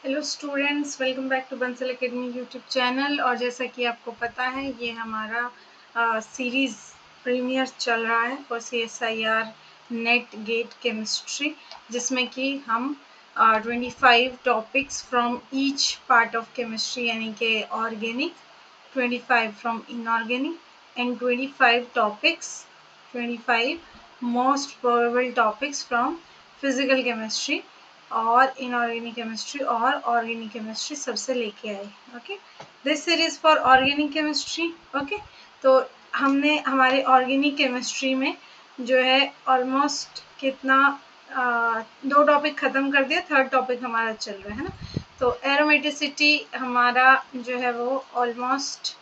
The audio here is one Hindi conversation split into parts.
Hello students, welcome back to Bansal academy YouTube channel. और जैसा कि आपको पता है, ये हमारा सीरीज़ प्रीमियर चल रहा है for CSIR NET GATE chemistry, जिसमें कि हम 25 topics from each part of chemistry यानी कि organic, 25 from inorganic and 25 most probable topics from physical chemistry और इनऑर्गेनिक केमिस्ट्री और ऑर्गेनिक केमिस्ट्री सबसे लेके आए। Okay, this series for organic chemistry. Okay, तो हमने हमारे ऑर्गेनिक केमिस्ट्री में जो है ऑलमोस्ट कितना 2 टॉपिक ख़त्म कर दिया, थर्ड टॉपिक हमारा चल रहा है ना। तो एरोमेटिसिटी हमारा जो है वो ऑलमोस्ट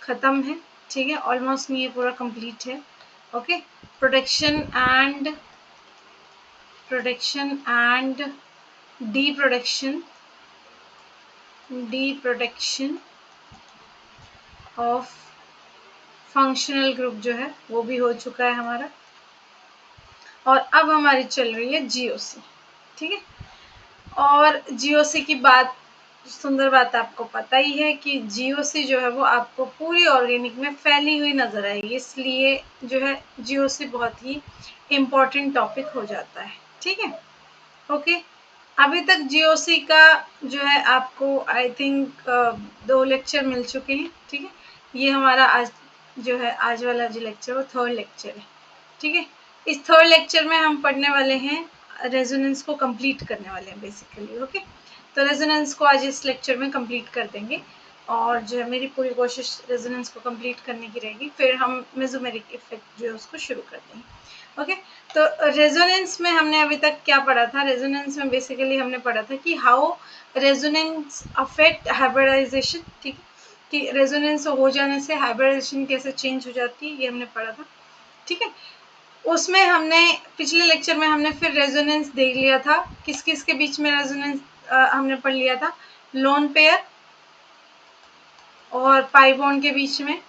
ख़त्म है, ठीक है, ऑलमोस्ट नहीं, ये पूरा कंप्लीट है। Okay, production and deproduction of functional group जो है वो भी हो चुका है हमारा। और अब हमारी चल रही है GOC, ठीक है। और GOC की बात, सुंदर बात आपको पता ही है कि GOC जो है वो आपको पूरी ऑर्गेनिक में फैली हुई नजर आएगी, इसलिए जो है GOC बहुत ही इम्पोर्टेंट टॉपिक हो जाता है, ठीक है। ओके, अभी तक GOC का जो है आपको आई थिंक 2 लेक्चर मिल चुके हैं, ठीक है। ये हमारा आज जो है आज वाला जो लेक्चर वो थर्ड लेक्चर है, ठीक है। इस थर्ड लेक्चर में हम पढ़ने वाले हैं, रेजोनेंस को कंप्लीट करने वाले हैं बेसिकली। ओके, तो रेजोनेंस को आज इस लेक्चर में कंप्लीट कर देंगे और जो है मेरी पूरी कोशिश रेजोनेंस को कंप्लीट करने की रहेगी, फिर हम मेसोमेरिक इफेक्ट जो है उसको शुरू कर देंगे। ओके, तो रेजोनेंस में हमने अभी तक क्या पढ़ा था? रेजोनेंस में बेसिकली हमने पढ़ा था कि हाउ रेजोनेंस अफेक्ट हाइब्रिडाइजेशन, ठीक है, कि रेजोनेंस हो जाने से हाइब्रिडाइजेशन कैसे चेंज हो जाती है, ये हमने पढ़ा था, ठीक है। उसमें हमने पिछले लेक्चर में हमने फिर रेजोनेंस देख लिया था, किस किस के बीच में रेजोनेंस हमने पढ़ लिया था, लोन पेयर और पाई बॉन्ड के बीच में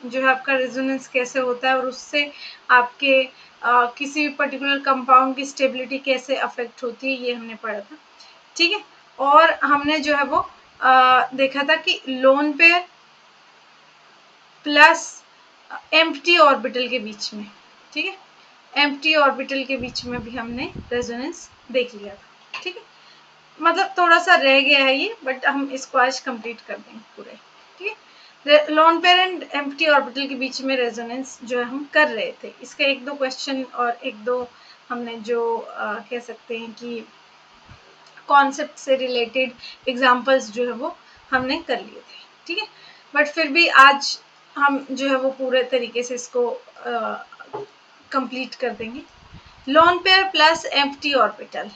जो है आपका रेजोनेंस कैसे होता है और उससे आपके किसी भी पर्टिकुलर कंपाउंड की स्टेबिलिटी कैसे अफेक्ट होती है, ये हमने पढ़ा था, ठीक है। और हमने जो है वो देखा था कि lone pair plus empty orbital के बीच में, ठीक है, एम्प्टी ऑर्बिटल के बीच में भी हमने रेजोनेंस देख लिया था, ठीक है। मतलब थोड़ा सा रह गया है ये, बट हम इसको आज कंप्लीट कर देंगे पूरे, ठीक है। Lone pair and empty orbital के बीच में रेजोनेंस जो है हम कर रहे थे, इसका 1-2 क्वेश्चन और 1-2 हमने जो कह सकते हैं कि कॉन्सेप्ट से रिलेटेड एग्जांपल्स जो है वो हमने कर लिए थे, ठीक है। बट फिर भी आज हम जो है वो पूरे तरीके से इसको कंप्लीट कर देंगे। Lone pair plus empty orbital,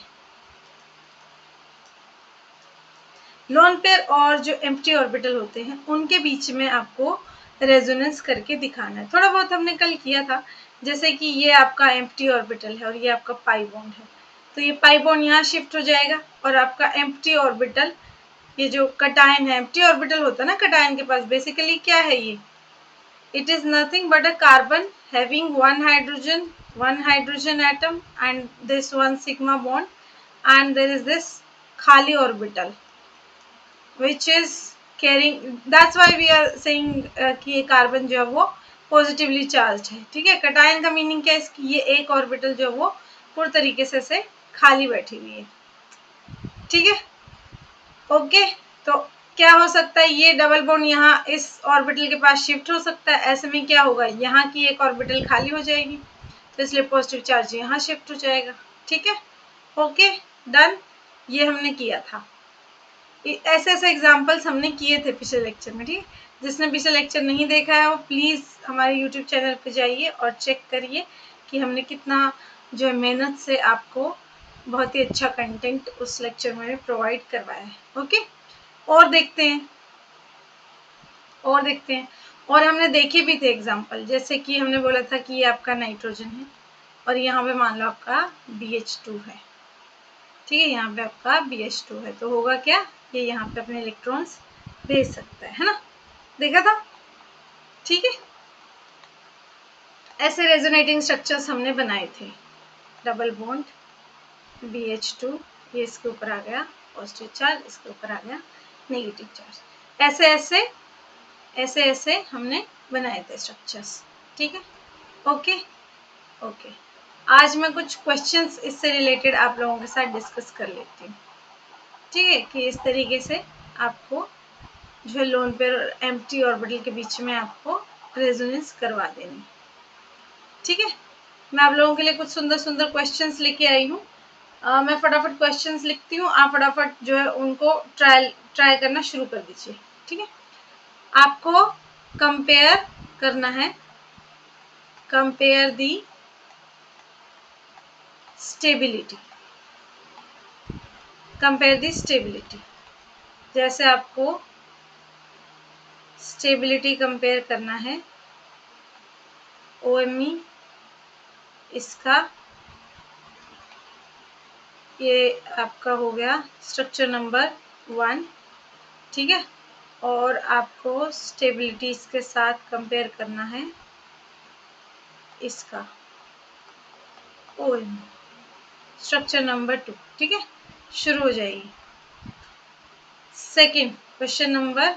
lone pair और जो एम्प्टी ऑर्बिटल होते हैं उनके बीच में आपको रेजोनेंस करके दिखाना है। थोड़ा बहुत हमने कल किया था, जैसे कि ये आपका एम्प्टी ऑर्बिटल है और ये आपका पाई बॉन्ड है, तो ये पाई बॉन्ड यहाँ शिफ्ट हो जाएगा और आपका एम्प्टी ऑर्बिटल, ये जो कटायन है, एम्प्टी ऑर्बिटल होता है ना कटायन के पास, बेसिकली क्या है ये, it is nothing but a carbon having one hydrogen atom and this one sigma bond, and there is this khali orbital which is carrying, that's why we are saying कि ये कार्बन जो है वो पॉजिटिवली चार्ज है, ठीक है। कटायन का मीनिंग क्या है, इसकी ये एक ऑर्बिटल जो है वो पूरी तरीके से खाली बैठी हुई है, ठीक है। ओके, तो क्या हो सकता है, ये डबल बॉन्ड यहाँ इस ऑर्बिटल के पास शिफ्ट हो सकता है, ऐसे में क्या होगा, यहाँ की एक ऑर्बिटल खाली हो जाएगी, तो इसलिए पॉजिटिव चार्ज यहाँ शिफ्ट हो जाएगा, ठीक है। ओके, डन, ये हमने किया था, ऐसे ऐसे एग्जाम्पल्स हमने किए थे पिछले लेक्चर में, ठीक है। जिसने पिछले लेक्चर नहीं देखा है वो प्लीज़ हमारे यूट्यूब चैनल पे जाइए और चेक करिए कि हमने कितना जो है मेहनत से आपको बहुत ही अच्छा कंटेंट उस लेक्चर में प्रोवाइड करवाया है। ओके, और देखते हैं और हमने देखे भी थे एग्जाम्पल, जैसे कि हमने बोला था कि ये आपका नाइट्रोजन है और यहाँ पे मान लो आपका BH2 है, ठीक है, यहाँ पे आपका BH2 है, तो होगा क्या, ये यहाँ पे अपने इलेक्ट्रॉन्स भेज सकता है ना, देखा था, ठीक है। ऐसे रेजोनेटिंग स्ट्रक्चर्स हमने बनाए थे, डबल बॉन्ड BH2, ये इसके ऊपर आ गया पॉजिटिव चार्ज, इसके ऊपर आ गया नेगेटिव चार्ज। ऐसे ऐसे हमने बनाए थे स्ट्रक्चर्स। ठीक है, ओके ओके। आज मैं कुछ क्वेश्चंस इससे रिलेटेड आप लोगों के साथ डिस्कस कर लेती हूँ। ठीक है, कि इस तरीके से आपको जो है लोन पेयर और एम्प्टी ऑर्बिटल के बीच में आपको रेजोनेंस करवा देनी। ठीक है, मैं आप लोगों के लिए कुछ सुंदर सुंदर क्वेश्चंस लेके आई हूँ। मैं फटाफट क्वेश्चंस लिखती हूँ, आप फटाफट जो है उनको ट्राई करना शुरू कर दीजिए। ठीक है, आपको कंपेयर करना है, कंपेयर दी स्टेबिलिटी, कंपेयर दी स्टेबिलिटी। जैसे आपको स्टेबिलिटी कंपेयर करना है, OMe इसका ये आपका हो गया स्ट्रक्चर नंबर 1। ठीक है, और आपको स्टेबिलिटी इसके साथ कंपेयर करना है इसका OMe स्ट्रक्चर नंबर 2। ठीक है, शुरू हो जाएगी। सेकंड क्वेश्चन नंबर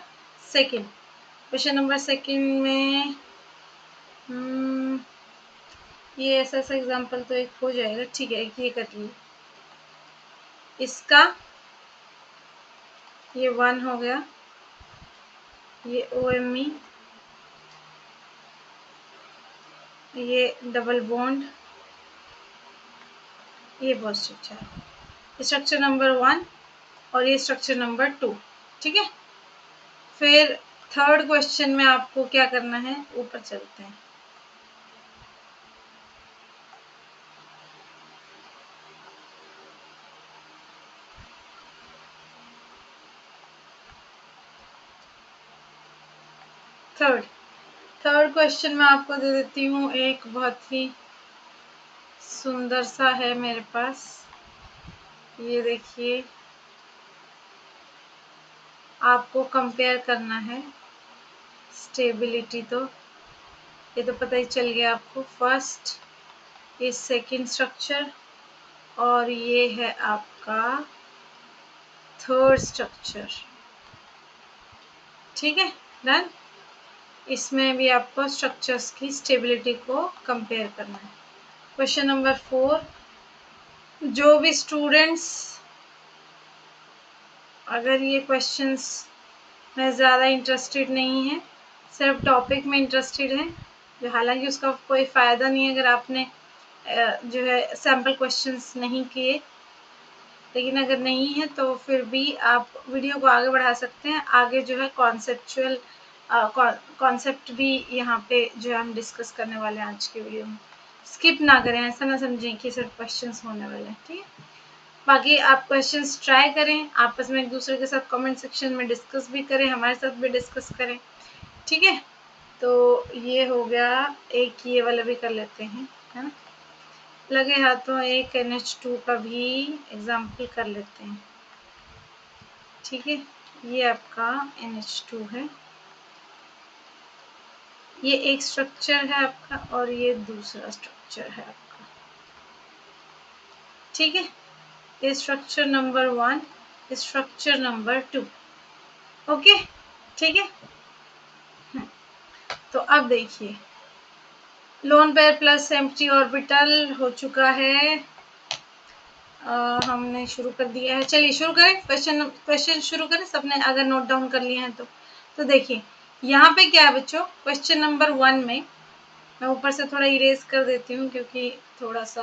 सेकंड में ये ऐसा एग्जांपल तो एक हो जाएगा। ठीक है, एक ये कर लीजिए, इसका ये 1 हो गया, ये OMe, ये डबल बॉन्ड, ये पॉजिटिव चार्ज, स्ट्रक्चर नंबर 1 और ये स्ट्रक्चर नंबर 2। ठीक है, फिर थर्ड क्वेश्चन में आपको क्या करना है, ऊपर चलते हैं। थर्ड क्वेश्चन में आपको दे देती हूँ, एक बहुत ही सुंदर सा है मेरे पास, ये देखिए। आपको कंपेयर करना है स्टेबिलिटी, तो ये तो पता ही चल गया आपको। फर्स्ट, ये सेकंड स्ट्रक्चर और ये है आपका थर्ड स्ट्रक्चर। ठीक है, डन। इसमें भी आपको स्ट्रक्चर्स की स्टेबिलिटी को कंपेयर करना है। क्वेश्चन नंबर 4, जो भी स्टूडेंट्स अगर ये क्वेश्चंस में ज़्यादा इंटरेस्टेड नहीं है, सिर्फ टॉपिक में इंटरेस्टेड हैं, जो हालांकि उसका कोई फ़ायदा नहीं है अगर आपने जो है सैम्पल क्वेश्चंस नहीं किए, लेकिन अगर नहीं है तो फिर भी आप वीडियो को आगे बढ़ा सकते हैं। आगे जो है कॉन्सेप्चुअल कॉन्सेप्ट भी यहाँ पे जो है हम डिस्कस करने वाले हैं आज के वीडियो में। स्किप ना करें, ऐसा ना समझें कि सिर्फ क्वेश्चंस होने वाले हैं। ठीक है, बाकी आप क्वेश्चंस ट्राई करें, आपस में एक दूसरे के साथ कमेंट सेक्शन में डिस्कस भी करें, हमारे साथ भी डिस्कस करें। ठीक है, तो ये हो गया, एक ये वाला भी कर लेते हैं, है ना। लगे हाथों एक NH2 का भी एग्जाम्पल कर लेते हैं। ठीक है, ये आपका NH2 है, ये एक स्ट्रक्चर है आपका और ये दूसरा स्ट्रक्चर है आपका। ठीक है, ये structure number 1, structure number 2। Okay, ठीक है। तो अब देखिए, lone pair plus empty orbital हो चुका है, हमने शुरू कर दिया है। चलिए शुरू करें, क्वेश्चन शुरू करें, सबने अगर नोट डाउन कर लिए हैं तो देखिए यहाँ पे क्या है बच्चों। क्वेश्चन नंबर 1 में मैं ऊपर से थोड़ा इरेज कर देती हूँ क्योंकि थोड़ा सा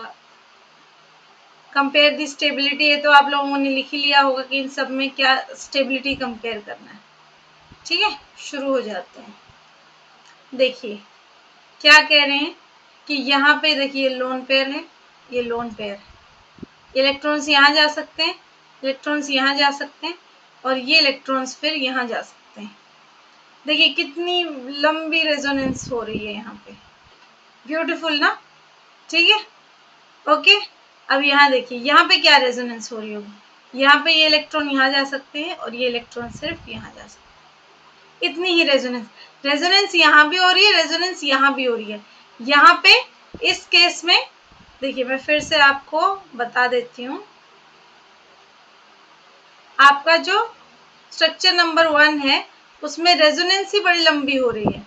कंपेयर दी स्टेबिलिटी है, तो आप लोगों ने लिख ही लिया होगा कि इन सब में क्या स्टेबिलिटी कंपेयर करना है। ठीक है, शुरू हो जाते हैं। देखिए क्या कह रहे हैं कि यहाँ पे देखिए लोन पेयर है, ये लोन पेयर है, इलेक्ट्रॉन्स यहाँ जा सकते हैं, इलेक्ट्रॉन्स यहाँ जा सकते हैं और ये इलेक्ट्रॉन्स फिर यहाँ जा सकते हैं। देखिए कितनी लंबी रेजोनेंस हो रही है यहाँ पे, ब्यूटीफुल ना। ठीक है, ओके। अब यहाँ देखिए, यहाँ पे क्या रेजोनेंस हो रही होगी, यहाँ पे ये इलेक्ट्रॉन यहाँ जा सकते हैं और ये इलेक्ट्रॉन सिर्फ यहाँ जा सकते हैं। इतनी ही रेजोनेंस यहाँ भी हो रही है, रेजोनेंस यहाँ भी हो रही है। यहाँ पे इस केस में देखिए, मैं फिर से आपको बता देती हूँ, आपका जो स्ट्रक्चर नंबर 1 है उसमें रेजोनेंस ही बड़ी लंबी हो रही है,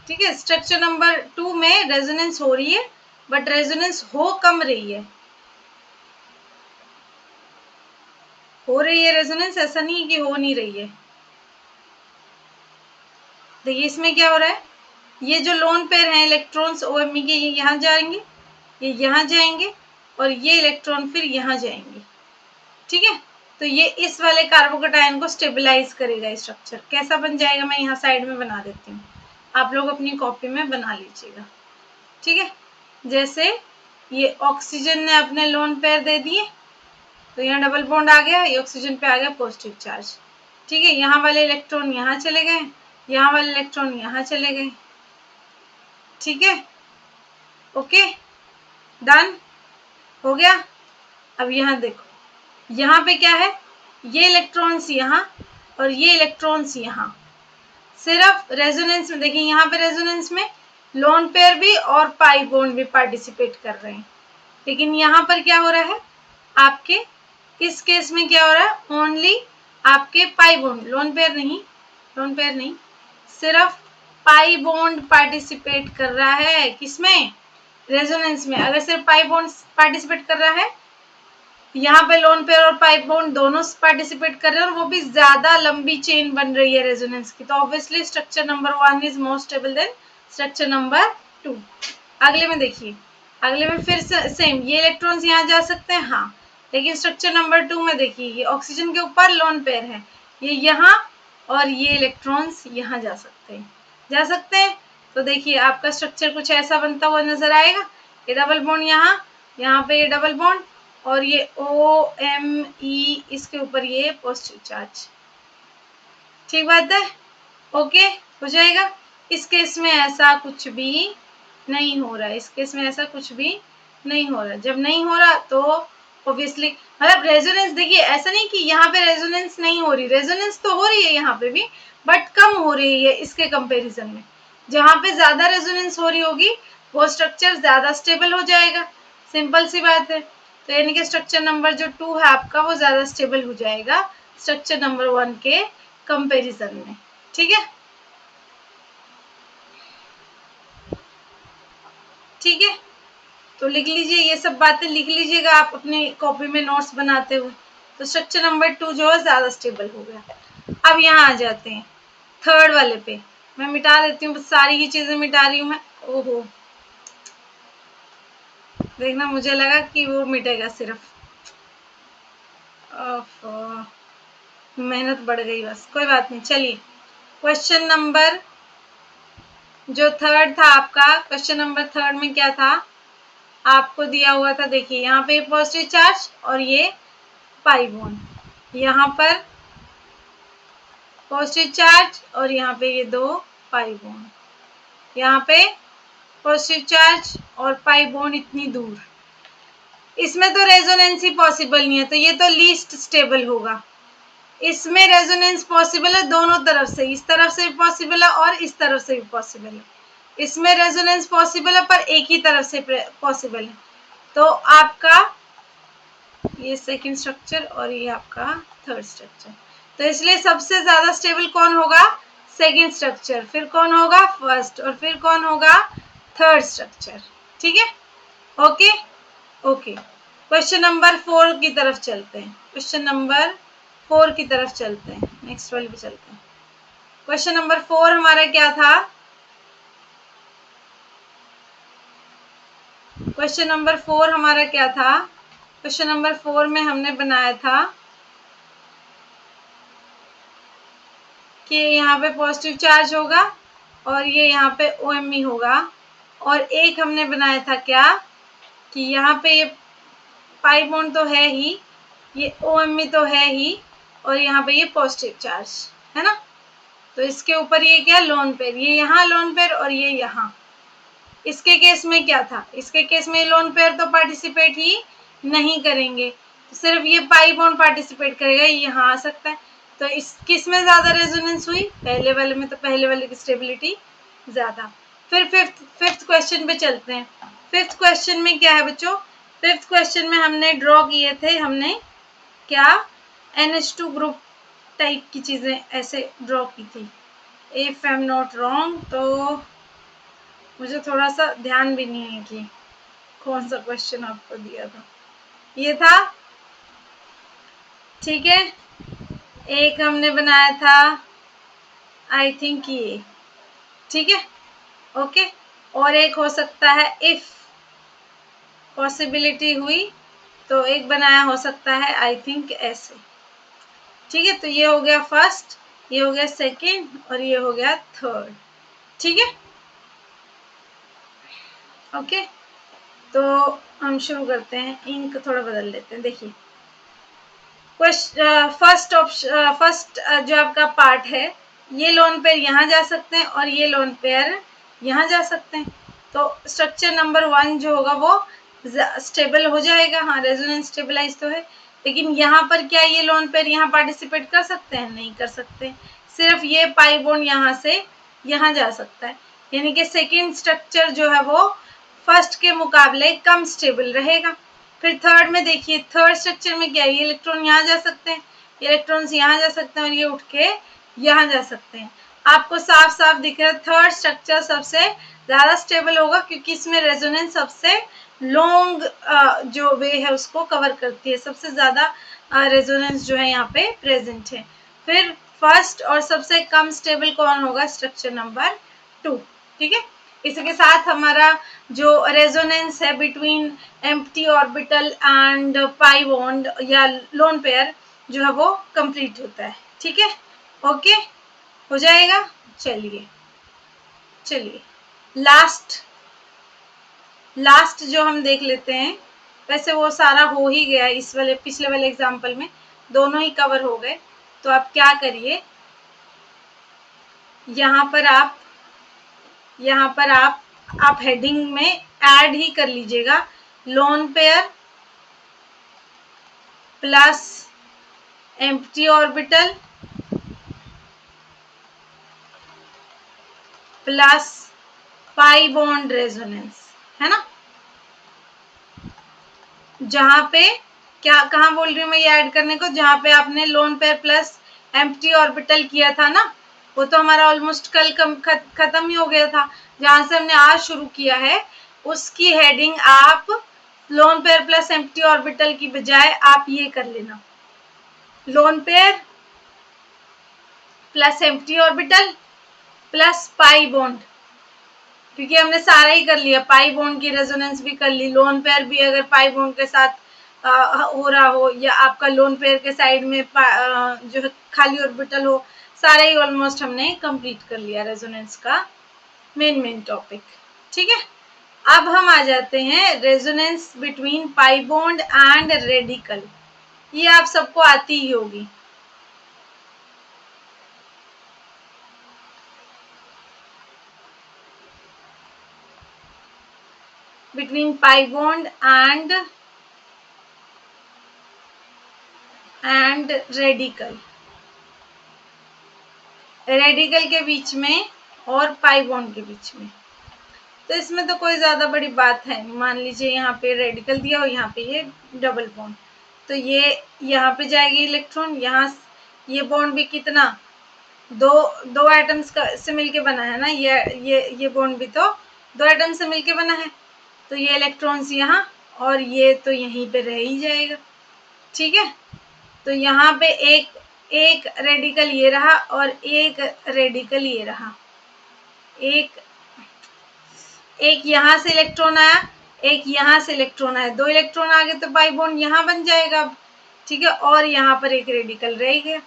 ठीक है। स्ट्रक्चर नंबर 2 में रेजोनेंस हो रही है, बट रेजोनेंस हो कम रही है, हो रही है रेजोनेंस, ऐसा नहीं है कि हो नहीं रही है। देखिए इसमें क्या हो रहा है, ये जो लोन पेयर हैं इलेक्ट्रॉन्स OMe के, ये यहाँ जाएंगे, ये यहाँ जाएंगे, और ये इलेक्ट्रॉन फिर यहाँ जाएंगे, ठीक है। तो ये इस वाले कार्बोकेटायन को स्टेबलाइज करेगा। स्ट्रक्चर कैसा बन जाएगा, मैं यहाँ साइड में बना देती हूँ, आप लोग अपनी कॉपी में बना लीजिएगा, ठीक है। जैसे ये ऑक्सीजन ने अपने लोन पेयर दे दिए, तो यहाँ डबल बॉन्ड आ गया, ये ऑक्सीजन पे आ गया पॉजिटिव चार्ज, ठीक है। यहाँ वाले इलेक्ट्रॉन यहाँ चले गए, यहाँ वाले इलेक्ट्रॉन यहाँ चले गए, ठीक है। ओके, डन हो गया। अब यहाँ देखो, यहाँ पे क्या है, ये इलेक्ट्रॉन्स यहाँ और ये इलेक्ट्रॉन्स यहाँ, सिर्फ रेजोनेंस में देखिए, यहाँ पे रेजोनेंस में लोन पेयर भी और पाई बॉन्ड भी पार्टिसिपेट कर रहे हैं, लेकिन यहाँ पर क्या हो रहा है, आपके इस केस में क्या हो रहा है, ओनली आपके पाई बॉन्ड, लोन पेयर नहीं, सिर्फ पाई बॉन्ड पार्टिसिपेट कर रहा है, किसमें, रेजोनेंस में। अगर सिर्फ पाई बॉन्ड पार्टिसिपेट कर रहा है, यहाँ पे लोन पेयर और पाई बॉन्ड दोनों पार्टिसिपेट कर रहे हैं, और वो भी ज्यादा लंबी चेन बन रही है रेजोनेंस की, तो obviously structure number 1 is more stable then structure number 2। अगले में देखिए, अगले में फिर सेम, ये इलेक्ट्रॉन्स यहाँ जा सकते हैं, हाँ, लेकिन स्ट्रक्चर नंबर 2 में देखिए, ये ऑक्सीजन के ऊपर लोन पेयर है, ये यहाँ, और ये इलेक्ट्रॉन्स यहाँ जा सकते हैं। तो देखिए आपका स्ट्रक्चर कुछ ऐसा बनता हुआ नजर आएगा, ये डबल बॉन्ड यहाँ पे ये डबल बॉन्ड, और ये OMe, इसके ऊपर ये पॉजिटिव चार्ज, ठीक बात है, ओके हो जाएगा। इस केस में ऐसा कुछ भी नहीं हो रहा है, इस केस में ऐसा कुछ भी नहीं हो रहा। जब नहीं हो रहा तो ऑब्वियसली, मतलब रेजोनेंस देखिए, ऐसा नहीं कि यहाँ पे रेजोनेंस नहीं हो रही, रेजोनेंस तो हो रही है यहाँ पे भी, बट कम हो रही है इसके कंपैरिजन में। जहाँ पे ज्यादा रेजोनेंस हो रही होगी वो स्ट्रक्चर ज्यादा स्टेबल हो जाएगा, सिंपल सी बात है। तो यानी कि स्ट्रक्चर नंबर जो 2 है आपका, वो ज्यादा स्टेबल हो जाएगा स्ट्रक्चर नंबर 1 के कंपैरिजन में, ठीक है, ठीक है। तो लिख लीजिए, ये सब बातें लिख लीजिएगा आप अपनी कॉपी में नोट्स बनाते हुए। तो स्ट्रक्चर नंबर 2 जो है ज्यादा स्टेबल हो गया। अब यहाँ आ जाते हैं थर्ड वाले पे, मैं मिटा देती हूँ, सारी ही चीजें मिटा रही हूँ मैं, ओहो, देखना मुझे लगा कि वो मिटेगा सिर्फ, मेहनत बढ़ गई, बस कोई बात नहीं। चलिए क्वेश्चन नंबर जो थर्ड था आपका, क्वेश्चन नंबर थर्ड में क्या था, आपको दिया हुआ था, देखिए यहाँ पे पॉजिटिव चार्ज और ये पाई बॉन्ड, यहाँ पर पॉजिटिव चार्ज और यहाँ पे ये 2 पाई बॉन्ड, यहाँ पे पॉजिटिव चार्ज और पाई बॉन्ड इतनी दूर, इसमें तो रेजोनेंस ही पॉसिबल नहीं है, तो ये तो लीस्ट स्टेबल होगा। इसमें रेजोनेंस पॉसिबल है दोनों तरफ से, इस तरफ से भी पॉसिबल है और इस तरफ से भी पॉसिबल है। इसमें रेजोनेंस पॉसिबल है पर एक ही तरफ से पॉसिबल है। तो आपका ये सेकंड स्ट्रक्चर और ये आपका थर्ड स्ट्रक्चर, तो इसलिए सबसे ज्यादा स्टेबल कौन होगा, सेकंड स्ट्रक्चर, फिर कौन होगा फर्स्ट, और फिर कौन होगा थर्ड स्ट्रक्चर, ठीक है, ओके ओके। क्वेश्चन नंबर 4 की तरफ चलते हैं, क्वेश्चन नंबर 4 की तरफ चलते हैं, नेक्स्ट वाले पे चलते हैं। क्वेश्चन नंबर 4 हमारा क्या था, क्वेश्चन नंबर 4 हमारा क्या था, क्वेश्चन नंबर 4 में हमने बनाया था कि यहाँ पे पॉजिटिव चार्ज होगा और ये यहाँ पे OMe होगा, और एक हमने बनाया था क्या कि यहाँ पे ये पाई बॉन्ड तो है ही, ये OMe तो है ही, और यहाँ पे ये पॉजिटिव चार्ज है ना, तो इसके ऊपर ये क्या लोन पेयर, ये यहाँ लोन पेयर और ये यहाँ। इसके केस में क्या था, इसके केस में लोन पेयर तो पार्टिसिपेट ही नहीं करेंगे, तो सिर्फ ये पाई बॉन्ड पार्टिसिपेट करेगा, ये यहाँ आ सकता है। तो इस किस में ज्यादा रेजोनेंस हुई, पहले वाले में, तो पहले वाले की स्टेबिलिटी ज्यादा। फिर फिफ्थ क्वेश्चन पे चलते हैं। फिफ्थ क्वेश्चन में क्या है बच्चों, फिफ्थ क्वेश्चन में हमने ड्रॉ किए थे, हमने क्या NH2 ग्रुप टाइप की चीजें ऐसे ड्रॉ की थी, if I am not wrong. तो मुझे थोड़ा सा ध्यान भी नहीं है कि कौन सा क्वेश्चन आपको दिया था, ये था, ठीक है। एक हमने बनाया था आई थिंक ये, ठीक है, ओके। और एक हो सकता है इफ पॉसिबिलिटी हुई तो एक बनाया हो सकता है आई थिंक ऐसे, ठीक है। तो ये हो गया फर्स्ट, ये हो गया सेकंड और ये हो गया थर्ड, ठीक है, ओके। तो हम शुरू करते हैं, इंक थोड़ा बदल लेते हैं। देखिए फर्स्ट ऑप्शन, फर्स्ट जो आपका पार्ट है, ये लोन पेयर यहाँ जा सकते हैं और ये लोन पेयर यहाँ जा सकते हैं। तो स्ट्रक्चर नंबर 1 जो होगा वो स्टेबल हो जाएगा, हाँ रेजोनेंस स्टेबलाइज तो है, लेकिन यहाँ पर क्या ये लोन पेयर यहाँ पार्टिसिपेट कर सकते हैं? नहीं कर सकते। सिर्फ ये पाई बॉन्ड यहाँ से यहाँ जा सकता है, यानी कि सेकेंड स्ट्रक्चर जो है वो फर्स्ट के मुकाबले कम स्टेबल रहेगा। फिर थर्ड में देखिए, थर्ड स्ट्रक्चर में क्या है, ये इलेक्ट्रॉन यहाँ जा सकते हैं, ये इलेक्ट्रॉन्स यहाँ जा सकते हैं और ये उठ के यहाँ जा सकते हैं। आपको साफ साफ दिख रहा है थर्ड स्ट्रक्चर सबसे ज्यादा स्टेबल होगा, क्योंकि इसमें रेजोनेंस सबसे लॉन्ग जो वे है उसको कवर करती है, सबसे ज्यादा रेजोनेंस जो है यहाँ पे प्रेजेंट है। फिर फर्स्ट और सबसे कम स्टेबल कौन होगा? स्ट्रक्चर नंबर 2, ठीक है। इसके साथ हमारा जो रेजोनेंस है between empty orbital and pi bond या लोन पेयर जो है वो कंप्लीट होता है, ठीक है, ओके, हो जाएगा। चलिए चलिए लास्ट जो हम देख लेते हैं, वैसे वो सारा हो ही गया इस वाले पिछले वाले एग्जाम्पल में, दोनों ही कवर हो गए। तो आप क्या करिए, यहाँ पर आप हेडिंग में ऐड ही कर लीजिएगा, lone pair plus empty orbital plus pi bond resonance, है ना। जहां पे क्या, कहाँ बोल रही हूँ मैं ये ऐड करने को, जहां पे आपने lone pair plus empty orbital किया था ना, वो तो हमारा ऑलमोस्ट कल खत्म ही हो गया था। जहां से हमने आज शुरू किया है उसकी हेडिंग आप lone pair plus empty orbital की बजाय आप ये कर लेना, lone pair plus empty orbital plus pi bond, क्योंकि हमने सारा ही कर लिया, पाई बॉन्ड की रेजोनेंस भी कर ली, लोन पेयर भी अगर पाई बॉन्ड के साथ हो रहा हो या आपका लोन पेयर के साइड में जो है खाली ऑर्बिटल हो, सारा ही ऑलमोस्ट हमने कंप्लीट कर लिया रेजोनेंस का मेन टॉपिक, ठीक है। अब हम आ जाते हैं resonance between pi bond and radical, ये आप सबको आती ही होगी। between pi bond and radical, radical के बीच में और पाई बॉन्ड के बीच में। तो इसमें तो कोई ज्यादा बड़ी बात है नहीं, मान लीजिए यहाँ पे रेडिकल दिया और यहाँ पे ये डबल बॉन्ड, तो ये यहाँ पे जाएगी इलेक्ट्रॉन, यहाँ ये बॉन्ड भी कितना, दो एटम्स का से मिलके बना है ना, ये बॉन्ड भी तो 2 एटम से मिलके बना है, तो ये इलेक्ट्रॉन्स यहाँ और ये तो यहीं पे रह ही जाएगा, ठीक है। तो यहाँ पे एक रेडिकल ये रहा और एक रेडिकल ये रहा, एक यहाँ से इलेक्ट्रॉन आया, एक यहाँ से इलेक्ट्रॉन आया, 2 इलेक्ट्रॉन आ गए तो पाई बॉन्ड यहाँ बन जाएगा अब, ठीक है, और यहाँ पर एक रेडिकल रह गया,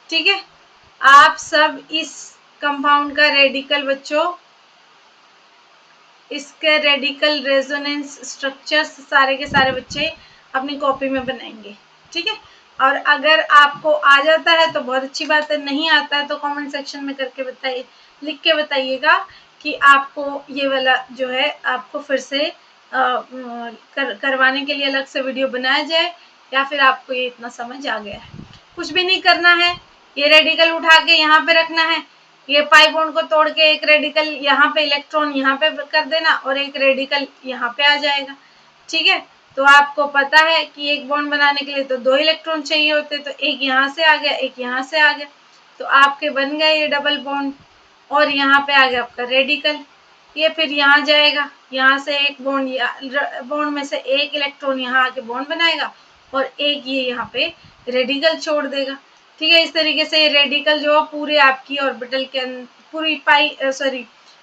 ठीक है। आप सब इस कंपाउंड का रेडिकल बच्चों, इसके रेडिकल रेजोनेंस स्ट्रक्चर्स सारे के सारे बच्चे अपनी कॉपी में बनाएंगे, ठीक है। और अगर आपको आ जाता है तो बहुत अच्छी बात है, नहीं आता है तो कमेंट सेक्शन में करके बताइए, लिख के बताइएगा कि आपको ये वाला जो है आपको फिर से करवाने के लिए अलग से वीडियो बनाया जाए, या फिर आपको ये इतना समझ आ गया है। कुछ भी नहीं करना है, ये रेडिकल उठा के यहाँ पे रखना है, ये पाई बॉन्ड को तोड़ के एक रेडिकल यहाँ पे इलेक्ट्रॉन यहाँ पे कर देना और एक रेडिकल यहाँ पे आ जाएगा, ठीक है। तो आपको पता है कि एक बॉन्ड बनाने के लिए तो 2 इलेक्ट्रॉन चाहिए होते, तो एक यहाँ से आ गया, एक यहाँ से आ गया, तो आपके बन गए ये डबल बॉन्ड। और यहाँ पे आ गया आपका रेडिकल, ये फिर यहाँ जाएगा, यहाँ से एक बॉन्ड में से एक इलेक्ट्रॉन यहाँ आके बॉन्ड बनाएगा और एक ये यहाँ पे रेडिकल छोड़ देगा। ठीक है, इस तरीके से ये रेडिकल जो पूरे आपकी ऑर्बिटल के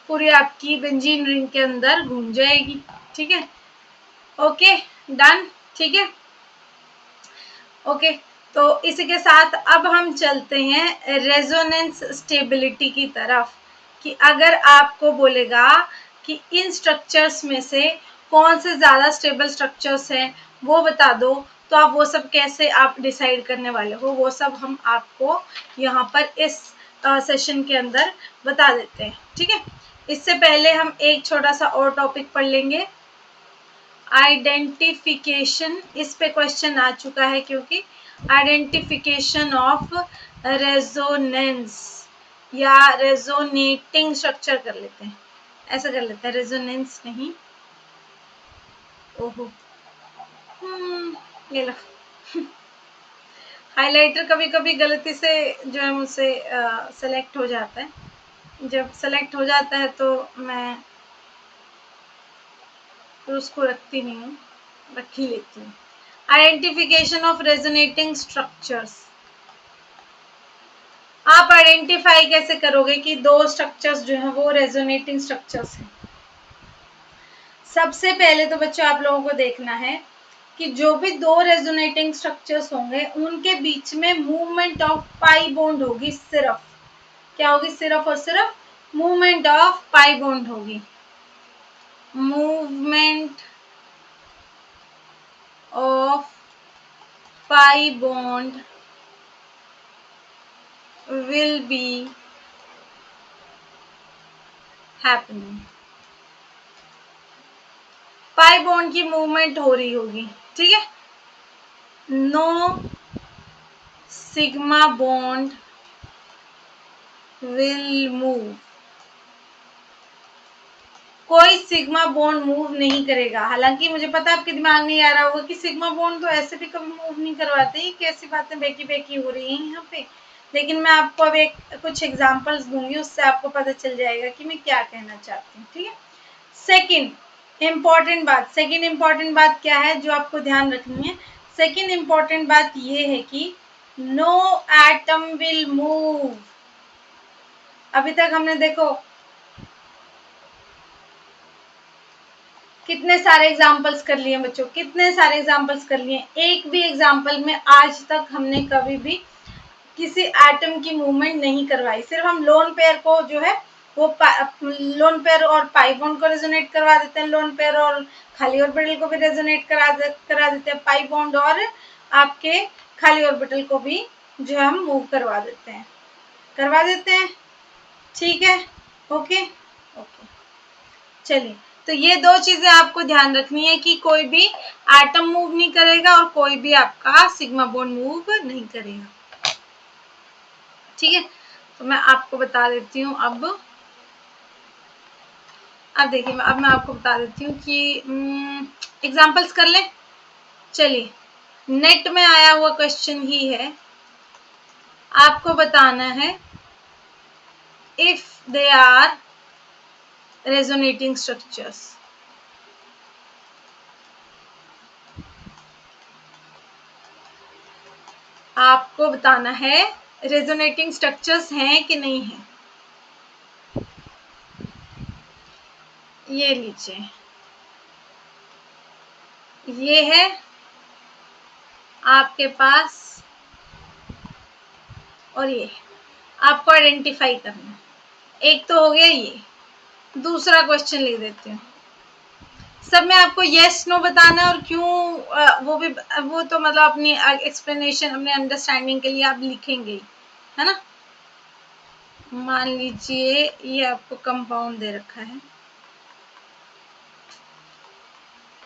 पूरी आपकी बेंजीन रिंग के अंदर घूम जाएगी। ठीक है, ओके डन। ठीक है, ओके, तो इसी के साथ अब हम चलते हैं रेजोनेंस स्टेबिलिटी की तरफ, कि अगर आपको बोलेगा कि इन स्ट्रक्चर्स में से कौन से ज़्यादा स्टेबल स्ट्रक्चर्स हैं वो बता दो, तो आप वो सब कैसे आप डिसाइड करने वाले हो, वो सब हम आपको यहाँ पर इस सेशन के अंदर बता देते हैं। ठीक है, इससे पहले हम एक छोटा सा और टॉपिक पढ़ लेंगे, आइडेंटिफिकेशन। इस पे क्वेश्चन आ चुका है, क्योंकि आइडेंटिफिकेशन ऑफ रेजोनेंस या रेजोनेटिंग स्ट्रक्चर कर लेते हैं, ऐसा कर लेते हैं, रेजोनेंस नहीं, ओहो ये लो हाइलाइटर कभी कभी गलती से जो है मुझसे सेलेक्ट हो जाता है, जब सेलेक्ट हो जाता है तो मैं तो उसको रखती नहीं हूँ, रख ही लेती हूँ। आइडेंटिफिकेशन ऑफ रेजोनेटिंग स्ट्रक्चर्स, आप आइडेंटिफाई कैसे करोगे कि दो स्ट्रक्चर्स जो हैं वो रेजोनेटिंग स्ट्रक्चर्स हैं। सबसे पहले तो बच्चों आप लोगों को देखना है कि जो भी दो रेजोनेटिंग स्ट्रक्चर्स होंगे उनके बीच में मूवमेंट ऑफ पाई बॉन्ड होगी, सिर्फ क्या होगी, सिर्फ और सिर्फ मूवमेंट ऑफ पाई बॉन्ड होगी। Movement of pi bond will be happening, pi bond की मूवमेंट हो रही होगी। ठीक है, no sigma bond will move, कोई सिग्मा बॉन्ड मूव नहीं करेगा। हालांकि मुझे पता आपके दिमाग में आ रहा होगा कि सिग्मा बॉन्ड तो ऐसे भी कभी मूव नहीं करवाते, ये कैसी बातें बेकी बेकी हो रही हैं यहाँ पे, लेकिन मैं आपको अब कुछ एग्जांपल्स दूंगी, उससे आपको पता चल जाएगा कि मैं क्या कहना चाहती हूँ। ठीक है, सेकंड इम्पॉर्टेंट बात क्या है जो आपको ध्यान रखनी है। सेकंड इम्पॉर्टेंट बात ये है कि नो एटम विल मूव। अभी तक हमने देखो कितने सारे एग्जाम्पल्स कर लिए बच्चों, कितने सारे एग्जाम्पल्स कर लिए, एक भी एग्जाम्पल में आज तक हमने कभी भी किसी एटम की मूवमेंट नहीं करवाई। सिर्फ हम लोन पेयर को जो है वो लोन पेयर और पाई बॉन्ड को रेजोनेट करवा देते हैं, लोन पेयर और खाली ऑर्बिटल को भी रेजोनेट करा देते हैं, पाई बॉन्ड और आपके खाली ऑर्बिटल को भी जो हम मूव करवा देते हैं। ठीक है, ओके ओके, चलिए, तो ये दो चीजें आपको ध्यान रखनी है कि कोई भी एटम मूव नहीं करेगा और कोई भी आपका सिग्मा बॉन्ड मूव नहीं करेगा। ठीक है, तो मैं आपको बता देती हूँ अब देखिए, अब मैं आपको बता देती हूँ कि एग्जाम्पल्स कर लें। चलिए, नेट में आया हुआ क्वेश्चन ही है, आपको बताना है if they are resonating structures. आपको बताना है रेजोनेटिंग स्ट्रक्चर्स हैं कि नहीं है। ये लीजिए, ये है आपके पास और ये आपको आइडेंटिफाई करना है। एक तो हो गया ये, दूसरा क्वेश्चन लिख देती हूँ। सब में आपको यस नो बताना है, और क्यों वो तो मतलब अपनी एक्सप्लेनेशन अपने अंडरस्टैंडिंग के लिए आप लिखेंगे ही, है ना। मान लीजिए ये आपको कंपाउंड दे रखा है,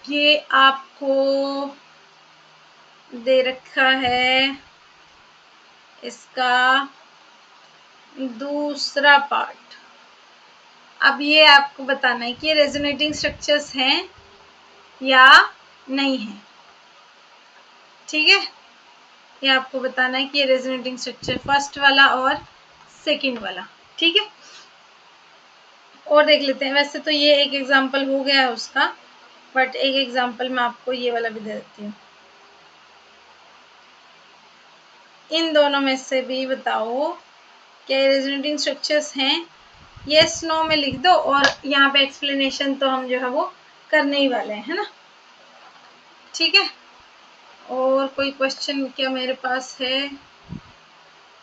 ये आपको दे रखा है इसका दूसरा पार्ट। अब ये आपको बताना है कि ये रेजोनेटिंग स्ट्रक्चर्स हैं या नहीं है। ठीक है, ये आपको बताना है कि ये रेजोनेटिंग स्ट्रक्चर फर्स्ट वाला और सेकंड वाला। ठीक है, और देख लेते हैं। वैसे तो ये एक एग्जांपल हो गया है उसका, बट एक एग्जांपल मैं आपको ये वाला भी दे देती हूँ। इन दोनों में से भी बताओ क्या रेजोनेटिंग स्ट्रक्चर्स हैं? यस नो में लिख दो, और यहाँ पे एक्सप्लेनेशन तो हम जो है वो करने ही वाले हैं, है ना। ठीक है, और कोई क्वेश्चन क्या मेरे पास है?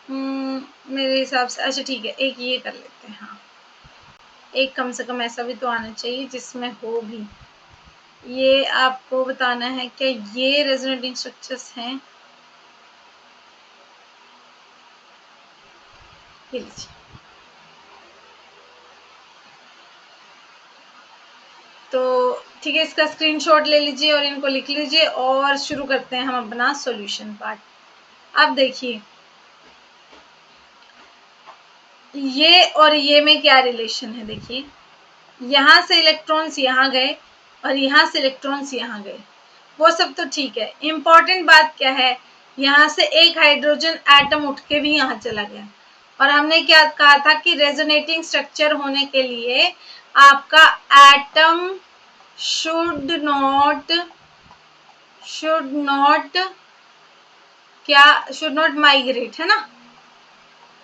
मेरे हिसाब से अच्छा ठीक है, एक ये कर लेते हैं। हाँ, एक कम से कम ऐसा भी तो आना चाहिए जिसमें हो भी। ये आपको बताना है क्या ये रेजोनेटिंग स्ट्रक्चर्स हैं? ये लीजिए, तो ठीक है, इसका स्क्रीनशॉट ले लीजिए और इनको लिख लीजिए, और शुरू करते हैं हम अपना सॉल्यूशन पार्ट। अब देखिए, ये और ये में क्या रिलेशन है? देखिए, यहाँ से इलेक्ट्रॉन्स यहाँ गए और यहाँ से इलेक्ट्रॉन्स यहाँ गए, वो सब तो ठीक है। इम्पॉर्टेंट बात क्या है, यहाँ से एक हाइड्रोजन एटम उठ के भी यहाँ चला गया, और हमने क्या कहा था कि रेजोनेटिंग स्ट्रक्चर होने के लिए आपका एटम शुड नॉट माइग्रेट, है ना,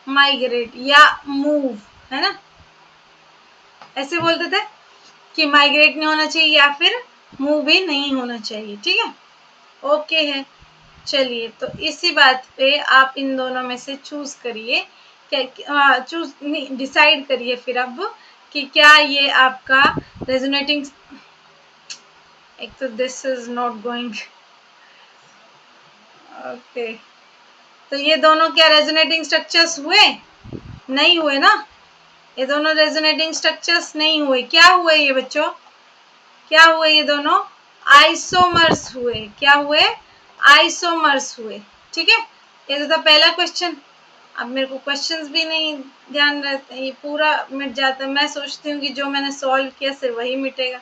माइग्रेट या मूव, है ना, ऐसे बोलते थे कि माइग्रेट नहीं होना चाहिए या फिर मूव भी नहीं होना चाहिए। ठीक है, ओके है। चलिए, तो इसी बात पे आप इन दोनों में से चूज करिए, क्या चूज नहीं, डिसाइड करिए फिर अब कि क्या ये आपका रेजोनेटिंग, एक तो this is not going, okay, तो ये दोनों क्या रेजोनेटिंग स्ट्रक्चर्स हुए? नहीं हुए ना, ये दोनों रेजोनेटिंग स्ट्रक्चर्स नहीं हुए। क्या हुए ये बच्चों? क्या हुए? ये दोनों आइसोमर्स हुए। क्या हुए? आइसोमर्स हुए। ठीक है, ये तो था पहला क्वेश्चन। अब मेरे को क्वेश्चंस भी नहीं ध्यान रहते, ये पूरा मिट जाता है। मैं सोचती हूँ कि जो मैंने सॉल्व किया सिर्फ वही मिटेगा,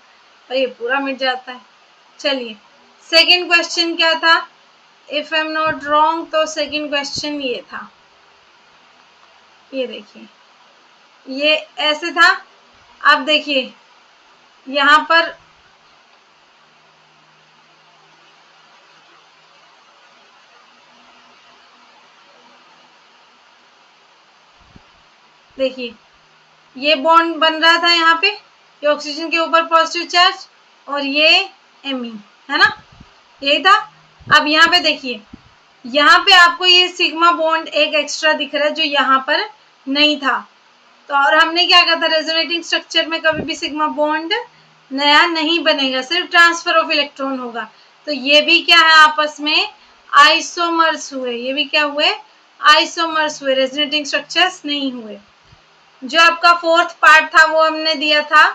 और ये पूरा मिट जाता है। चलिए, सेकंड क्वेश्चन क्या था? If I am not wrong, तो सेकंड क्वेश्चन ये था, ये देखिए, ये ऐसे था। अब देखिए, यहाँ पर देखिए, ये बॉन्ड बन रहा था यहाँ पे, ये ऑक्सीजन के ऊपर पॉजिटिव चार्ज, और ये Me, है ना, यही था। अब यहाँ पे देखिए, यहाँ पे आपको ये सिग्मा बॉन्ड एक एक्स्ट्रा दिख रहा है जो यहाँ पर नहीं था। तो और हमने क्या कहा था, रेजोनेटिंग स्ट्रक्चर में कभी भी सिग्मा बॉन्ड नया नहीं बनेगा, सिर्फ ट्रांसफर ऑफ इलेक्ट्रॉन होगा। तो ये भी क्या है, आपस में आइसोमर्स हुए। ये भी क्या हुए? आइसोमर्स हुए, रेजोनेटिंग स्ट्रक्चर्स नहीं हुए। जो आपका फोर्थ पार्ट था वो हमने दिया था,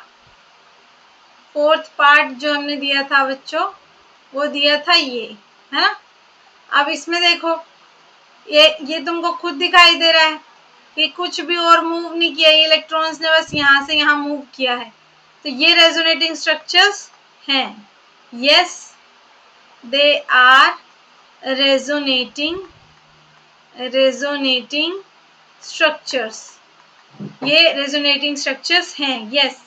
फोर्थ पार्ट जो हमने दिया था बच्चों, वो दिया था ये, है ना। अब इसमें देखो, ये तुमको खुद दिखाई दे रहा है कि कुछ भी और मूव नहीं किया, ये इलेक्ट्रॉन्स ने बस यहाँ से यहाँ मूव किया है। तो ये रेजोनेटिंग स्ट्रक्चर्स हैं। Yes, they are resonating structures. ये रेजोनेटिंग स्ट्रक्चर्स हैं। यस,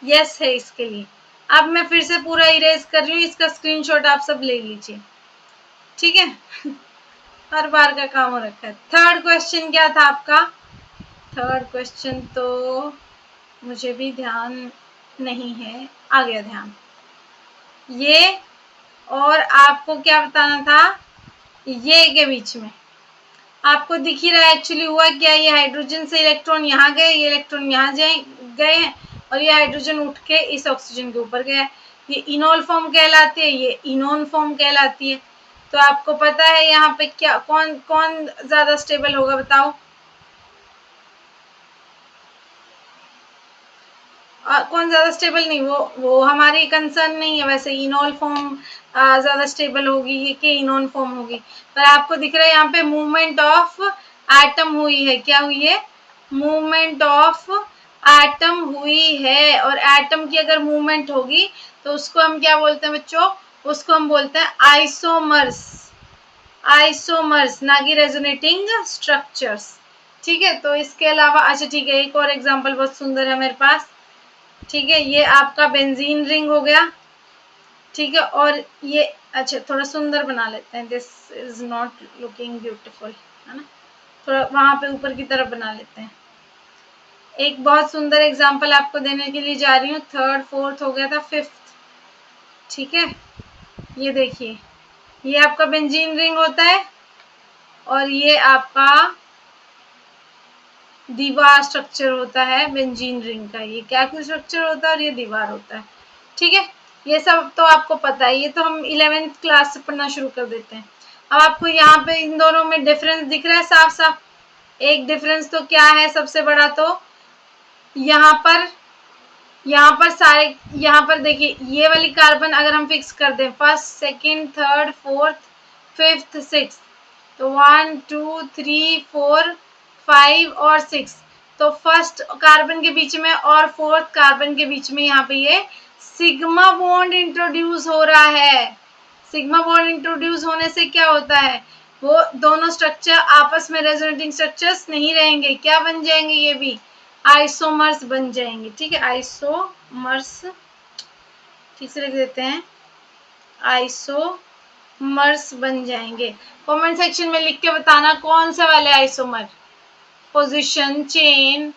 यस है इसके लिए। अब मैं फिर से पूरा इरेज कर रही हूँ, इसका स्क्रीनशॉट आप सब ले लीजिए। ठीक है, हर बार का काम हो रखा है। थर्ड क्वेश्चन क्या था आपका? थर्ड क्वेश्चन तो मुझे भी ध्यान नहीं है, आ गया ध्यान। ये और आपको क्या बताना था, ये के बीच में आपको दिख ही रहा है एक्चुअली हुआ क्या, ये हाइड्रोजन से इलेक्ट्रॉन यहाँ गए, ये इलेक्ट्रॉन यहाँ गए हैं, और ये हाइड्रोजन उठ के इस ऑक्सीजन के ऊपर गया है। ये इनोल फॉर्म कहलाती है, ये इनोन फॉर्म कहलाती है। तो आपको पता है यहाँ पे क्या, कौन कौन ज्यादा स्टेबल होगा बताओ? कौन ज्यादा स्टेबल नहीं, वो हमारी कंसर्न नहीं है। वैसे इनोल फॉर्म ज्यादा स्टेबल होगी कि इनोन फॉर्म होगी, पर आपको दिख रहा है यहाँ पे मूवमेंट ऑफ एटम हुई है। क्या हुई है? मूवमेंट ऑफ एटम हुई है। और एटम की अगर मूवमेंट होगी तो उसको हम क्या बोलते हैं बच्चों? उसको हम बोलते हैं आइसोमर्स, आइसोमर्स ना कि रेजोनेटिंग स्ट्रक्चर्स। ठीक है, तो इसके अलावा अच्छा ठीक है, एक और एग्जांपल बहुत सुंदर है मेरे पास। ठीक है, ये आपका बेंजीन रिंग हो गया। ठीक है, और ये अच्छा थोड़ा सुंदर बना लेते हैं, this is not looking beautiful, है ना, थोड़ा वहां पे ऊपर की तरफ बना लेते हैं। एक बहुत सुंदर एग्जांपल आपको देने के लिए जा रही हूँ, थर्ड फोर्थ हो गया था, फिफ्थ। ठीक है, ये देखिए, ये आपका बेंजीन रिंग होता है और ये आपका दीवार स्ट्रक्चर होता है बेंजीन रिंग का। ये क्या स्ट्रक्चर होता है और ये दीवार होता है। ठीक है, ये सब तो आपको पता है, ये तो हम 11th क्लास से पढ़ना शुरू कर देते हैं। अब आपको यहाँ पे इन दोनों में डिफरेंस दिख रहा है साफ साफ। एक डिफरेंस तो क्या है सबसे बड़ा, तो यहाँ पर सारे, यहाँ पर देखिए ये वाली कार्बन अगर हम फिक्स कर दें first second third fourth fifth six, तो 1 2 3 4 5 और 6, तो फर्स्ट कार्बन के बीच में और फोर्थ कार्बन के बीच में यहाँ पे ये सिग्मा बॉन्ड इंट्रोड्यूस हो रहा है। सिग्मा बॉन्ड इंट्रोड्यूस होने से क्या होता है, वो दोनों स्ट्रक्चर आपस में रेजोनेटिंग स्ट्रक्चर्स नहीं रहेंगे, क्या बन जाएंगे, ये भी आइसोमर्स बन जाएंगे। ठीक है, आइसोमर्स ठीक से लिख देते हैं, आइसोमर्स बन जाएंगे। कमेंट सेक्शन में लिख के बताना कौन से वाले आइसोमर, पोजीशन, चेन,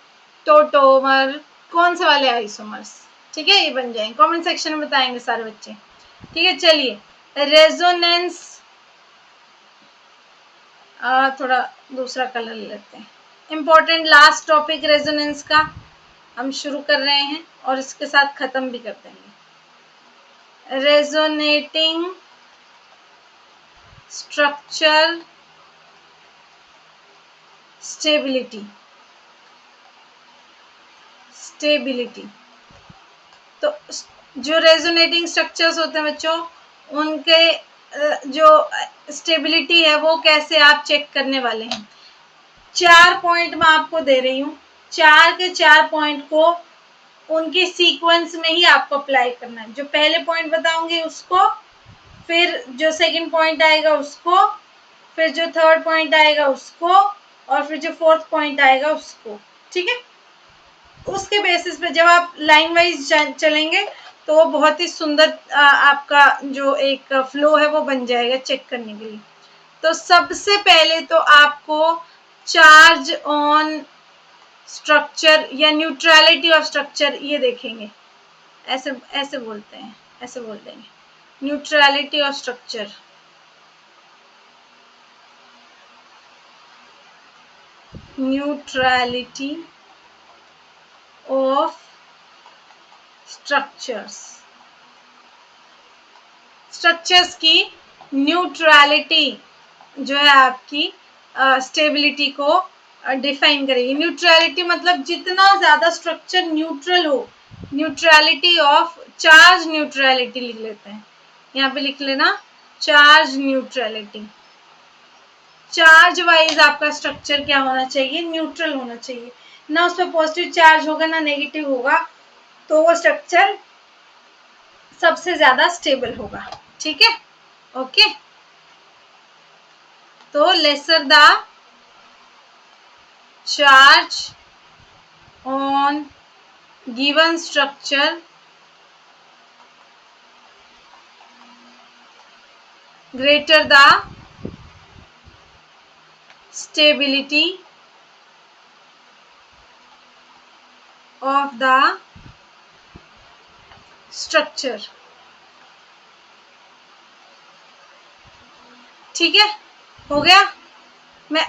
टोटोमर, कौन से वाले आइसोमर्स। ठीक है, ये बन जाएंगे, कमेंट सेक्शन में बताएंगे सारे बच्चे। ठीक है, चलिए रेजोनेंस, थोड़ा दूसरा कलर लेते हैं। इम्पोर्टेंट लास्ट टॉपिक रेजोनेंस का हम शुरू कर रहे हैं और इसके साथ खत्म भी कर देंगे। रेजोनेटिंग स्ट्रक्चर स्टेबिलिटी, स्टेबिलिटी, तो जो रेजोनेटिंग स्ट्रक्चर्स होते हैं बच्चों, उनके जो स्टेबिलिटी है वो कैसे आप चेक करने वाले हैं। 4 पॉइंट मैं आपको दे रही हूँ, 4 के 4 पॉइंट को उनके सीक्वेंस में ही आपको अप्लाई करना है। जो पहले पॉइंट बताऊंगी उसको, फिर जो सेकंड पॉइंट आएगा उसको, फिर जो थर्ड पॉइंट आएगा उसको, और फिर जो फोर्थ पॉइंट आएगा उसको। ठीक है, उसके बेसिस पे जब आप लाइन वाइज चलेंगे तो वो बहुत ही सुंदर आपका जो एक फ्लो है वो बन जाएगा चेक करने के लिए। तो सबसे पहले तो आपको चार्ज ऑन स्ट्रक्चर या न्यूट्रलिटी ऑफ स्ट्रक्चर ये देखेंगे, ऐसे ऐसे बोलते हैं, ऐसे बोल देंगे neutrality of structure. Neutrality of structures, structures की न्यूट्रलिटी जो है आपकी स्टेबिलिटी को डिफाइन करेगी। न्यूट्रलिटी मतलब जितना ज्यादा स्ट्रक्चर न्यूट्रल हो, न्यूट्रलिटी ऑफ चार्ज, न्यूट्रलिटी लिख लेते हैं, यहाँ पे लिख लेना चार्ज न्यूट्रलिटी। चार्ज वाइज आपका स्ट्रक्चर क्या होना चाहिए, न्यूट्रल होना चाहिए, ना उस पर पॉजिटिव चार्ज होगा ना नेगेटिव होगा, तो वो स्ट्रक्चर सबसे ज्यादा स्टेबल होगा। ठीक है, ओके, तो lesser the charge on given structure greater the stability of the structure। ठीक है, हो गया।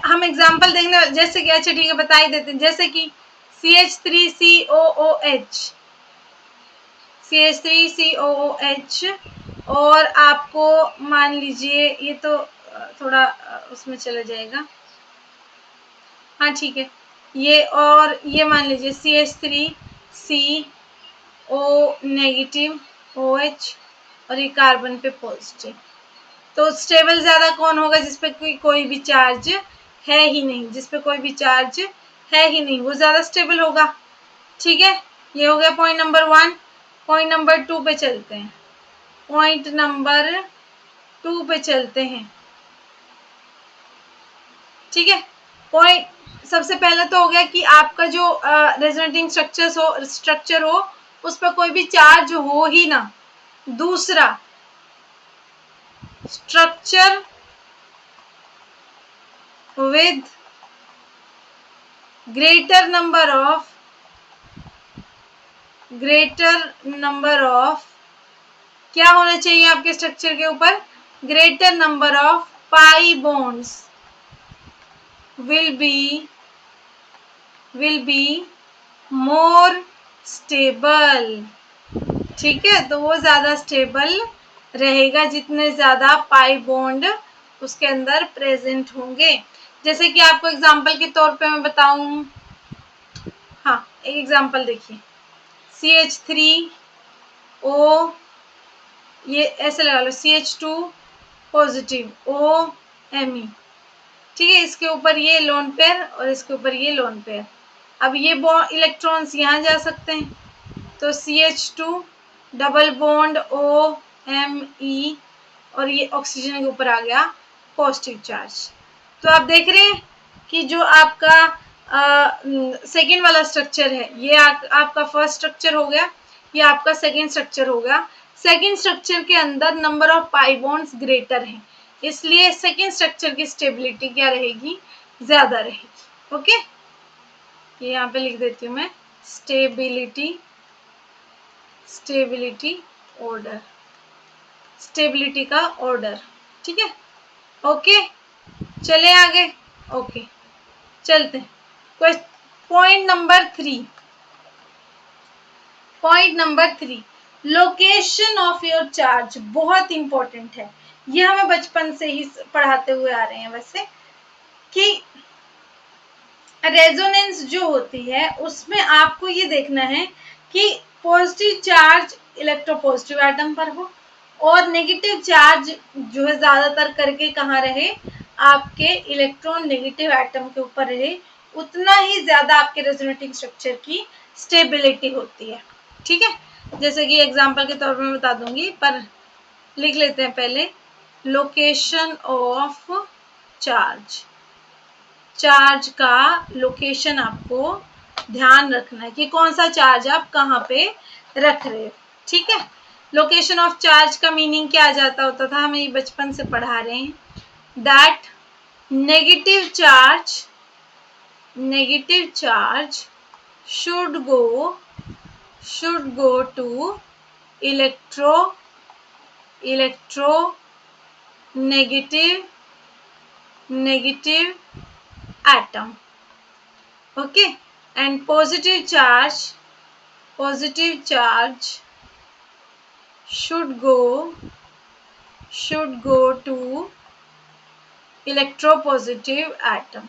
हम एग्जांपल देंगे, जैसे कि अच्छा ठीक है बता ही देते हैं, जैसे कि CH3COOH, CH3COOH, और आपको मान लीजिए ये तो थोड़ा उसमें चला जाएगा, हाँ ठीक है, ये और ये मान लीजिए CH3CO नेगेटिव OH और ये कार्बन पे पॉजिटिव, तो स्टेबल ज्यादा कौन होगा, जिसपे कोई भी चार्ज है ही नहीं, जिसपे कोई भी चार्ज है ही नहीं, वो ज्यादा स्टेबल होगा। ठीक है, ये हो गया पॉइंट नंबर 1। पॉइंट नंबर 2 पे चलते हैं। पॉइंट नंबर 2 पे चलते हैं। ठीक है, पॉइंट सबसे पहले तो हो गया कि आपका जो रेजोनेटिंग स्ट्रक्चर हो उस पर कोई भी चार्ज हो ही ना। दूसरा, structure with greater number of क्या होना चाहिए आपके स्ट्रक्चर के ऊपर? Greater number of pi bonds will be more stable। ठीक है, तो वो ज्यादा स्टेबल रहेगा जितने ज्यादा पाई बॉन्ड उसके अंदर प्रेजेंट होंगे। जैसे कि आपको एग्जांपल के तौर पे मैं बताऊं, हाँ एक एग्जांपल देखिए, CH3O, ये ऐसे लगा लो, CH2 पॉजिटिव OMe। ठीक है, इसके ऊपर ये लोन पेयर और इसके ऊपर ये लोन पेयर। अब ये इलेक्ट्रॉन्स यहाँ जा सकते हैं, तो CH2 डबल बॉन्ड OMe और ये ऑक्सीजन के ऊपर आ गया पॉजिटिव चार्ज। तो आप देख रहे हैं कि जो आपका सेकेंड वाला स्ट्रक्चर है, ये आपका फर्स्ट स्ट्रक्चर हो गया, ये आपका सेकेंड स्ट्रक्चर हो गया। सेकेंड स्ट्रक्चर के अंदर number of pi bonds greater है, इसलिए सेकेंड स्ट्रक्चर की स्टेबिलिटी क्या रहेगी? ज्यादा रहेगी। ओके, ये यहाँ पे लिख देती हूँ मैं, स्टेबिलिटी ऑर्डर, स्टेबिलिटी का ऑर्डर। ठीक है, ओके चले आगे। ओके चलते हैं point number 3, location of your charge. बहुत इंपॉर्टेंट है, ये हमें बचपन से ही पढ़ाते हुए आ रहे हैं वैसे, कि रेजोनेंस जो होती है उसमें आपको ये देखना है कि पॉजिटिव चार्ज इलेक्ट्रोपॉजिटिव एटम पर हो और नेगेटिव चार्ज जो है ज्यादातर करके कहाँ रहे? आपके इलेक्ट्रॉन नेगेटिव एटम के ऊपर रहे, उतना ही ज्यादा आपके रेजोनेटिंग स्ट्रक्चर की स्टेबिलिटी होती है। ठीक है, जैसे कि एग्जांपल के तौर पर मैं बता दूंगी, पर लिख लेते हैं पहले। लोकेशन ऑफ चार्ज का लोकेशन आपको ध्यान रखना है कि कौन सा चार्ज आप कहाँ पे रख रहे हो। ठीक है, लोकेशन ऑफ चार्ज का मीनिंग क्या आ जाता होता था, हमें ये बचपन से पढ़ा रहे हैं, that negative charge should go to electronegative atom, okay, and positive charge should go to electropositive atom।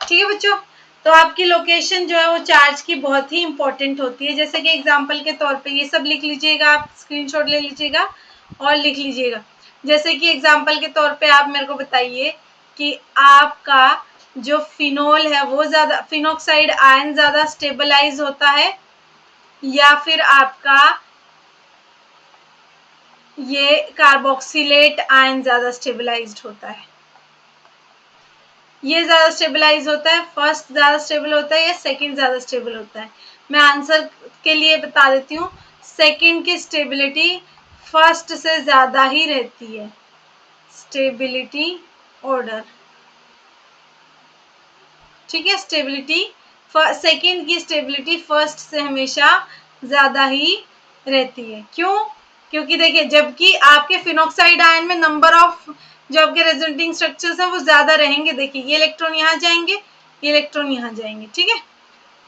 ठीक है बच्चों, तो आपकी लोकेशन जो है वो चार्ज की बहुत ही इंपॉर्टेंट होती है। जैसे कि एग्जांपल के तौर पे ये सब लिख लीजिएगा, आप स्क्रीनशॉट ले लीजिएगा और लिख लीजिएगा। जैसे कि एग्जांपल के तौर पे आप मेरे को बताइए कि आपका जो फिनोल है वो ज्यादा, फिनोक्साइड आयन ज्यादा स्टेबलाइज होता है या फिर आपका ये कार्बोक्सिलेट आयन ज्यादा स्टेबलाइज्ड होता है? ये ज्यादा स्टेबलाइज होता है, फर्स्ट ज्यादा स्टेबल होता है या सेकंड ज्यादा स्टेबल होता है? मैं आंसर के लिए बता देती हूँ, सेकंड की स्टेबिलिटी फर्स्ट से ज्यादा ही रहती है। स्टेबिलिटी ऑर्डर, ठीक है, सेकंड की स्टेबिलिटी फर्स्ट से हमेशा ज्यादा ही रहती है। क्यों? क्योंकि देखिए, जबकि आपके फिनोक्साइड आयन में नंबर ऑफ जो आपके रेजोनेटिंग स्ट्रक्चर्स हैं वो ज्यादा रहेंगे। देखिए, ये इलेक्ट्रॉन यहाँ जाएंगे, ये इलेक्ट्रॉन यहाँ जाएंगे। ठीक है,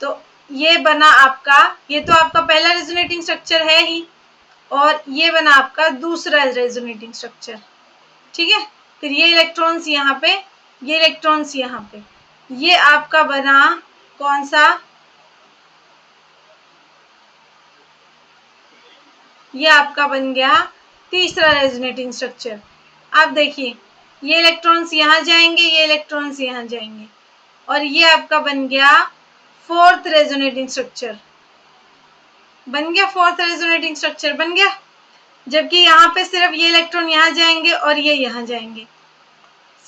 तो ये बना आपका, ये तो आपका पहला रेजोनेटिंग स्ट्रक्चर है ही, और ये बना आपका दूसरा रेजोनेटिंग स्ट्रक्चर। ठीक है, फिर ये इलेक्ट्रॉन्स यहाँ पे, ये इलेक्ट्रॉन्स यहाँ पे, ये आपका बना कौन सा? ये आपका बन गया तीसरा रेजोनेटिंग स्ट्रक्चर। आप देखिए, ये इलेक्ट्रॉन्स यहाँ जाएंगे, ये इलेक्ट्रॉन्स यहाँ जाएंगे, और ये आपका बन गया फोर्थ रेजोनेटिंग स्ट्रक्चर बन गया, फोर्थ रेजोनेटिंग स्ट्रक्चर बन गया। जबकि यहाँ पे सिर्फ ये इलेक्ट्रॉन यहाँ जाएंगे और ये यहाँ जाएंगे,